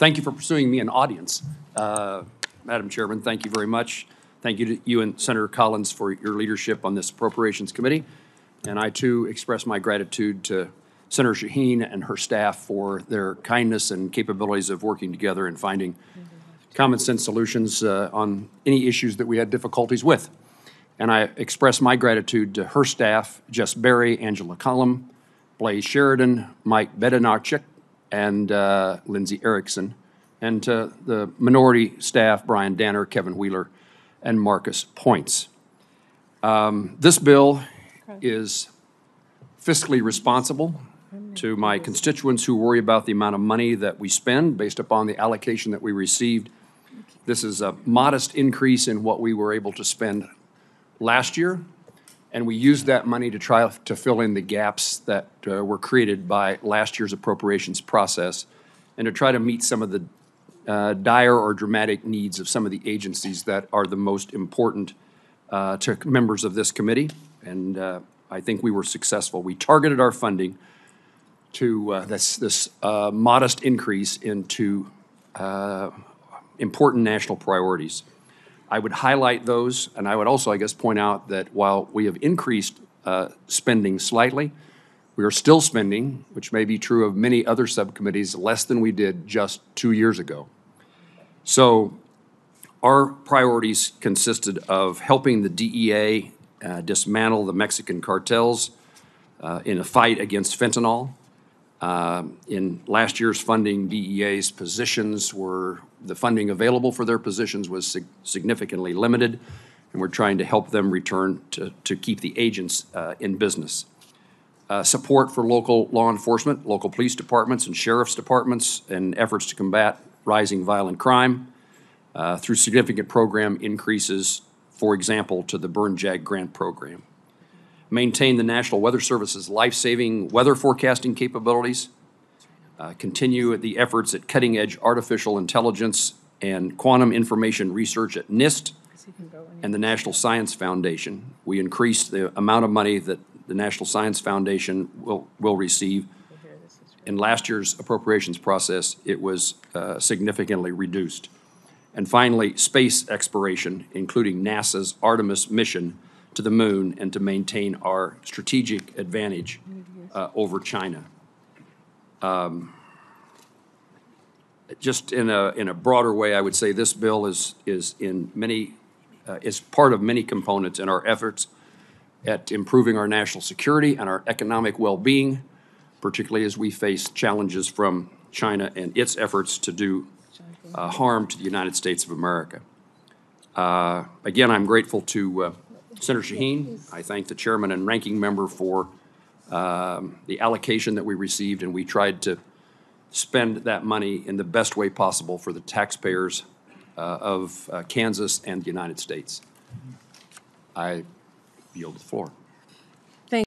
thank you for pursuing me an audience. Madam Chairman, thank you very much. Thank you to you and Senator Collins for your leadership on this Appropriations Committee. And I, too, express my gratitude to Senator Shaheen and her staff for their kindness and capabilities of working together and finding common sense solutions on any issues that we had difficulties with. And I express my gratitude to her staff, Jess Berry, Angela Cullum, Blaise Sheridan, Mike Bedenarchik, and Lindsay Erickson, and to the minority staff, Brian Danner, Kevin Wheeler, and Marcus Points. This bill is fiscally responsible to my constituents who worry about the amount of money that we spend based upon the allocation that we received. This is a modest increase in what we were able to spend last year, and we used that money to try to fill in the gaps that were created by last year's appropriations process and to try to meet some of the dire or dramatic needs of some of the agencies that are the most important to members of this committee. And I think we were successful. We targeted our funding to this modest increase into important national priorities. I would highlight those, and I would also, I guess, point out that while we have increased spending slightly, we are still spending, which may be true of many other subcommittees, less than we did just 2 years ago. So our priorities consisted of helping the DEA dismantle the Mexican cartels in a fight against fentanyl. In last year's funding, DEA's positions the funding available for their positions was significantly limited, and we're trying to help them return to keep the agents in business. Support for local law enforcement, local police departments and sheriff's departments, and efforts to combat rising violent crime through significant program increases, for example, to the Burn Jag Grant Program. Maintain the National Weather Service's life-saving weather forecasting capabilities, continue the efforts at cutting-edge artificial intelligence and quantum information research at NIST and the National Science Foundation. We increased the amount of money that the National Science Foundation will receive. In last year's appropriations process, it was significantly reduced. And finally, space exploration, including NASA's Artemis mission to the moon and to maintain our strategic advantage over China. Just in a broader way, I would say this bill is part of many components in our efforts at improving our national security and our economic well-being, particularly as we face challenges from China and its efforts to do harm to the United States of America. Again, I'm grateful to Senator Shaheen. I thank the chairman and ranking member for the allocation that we received, and we tried to spend that money in the best way possible for the taxpayers of Kansas and the United States. I yield the floor.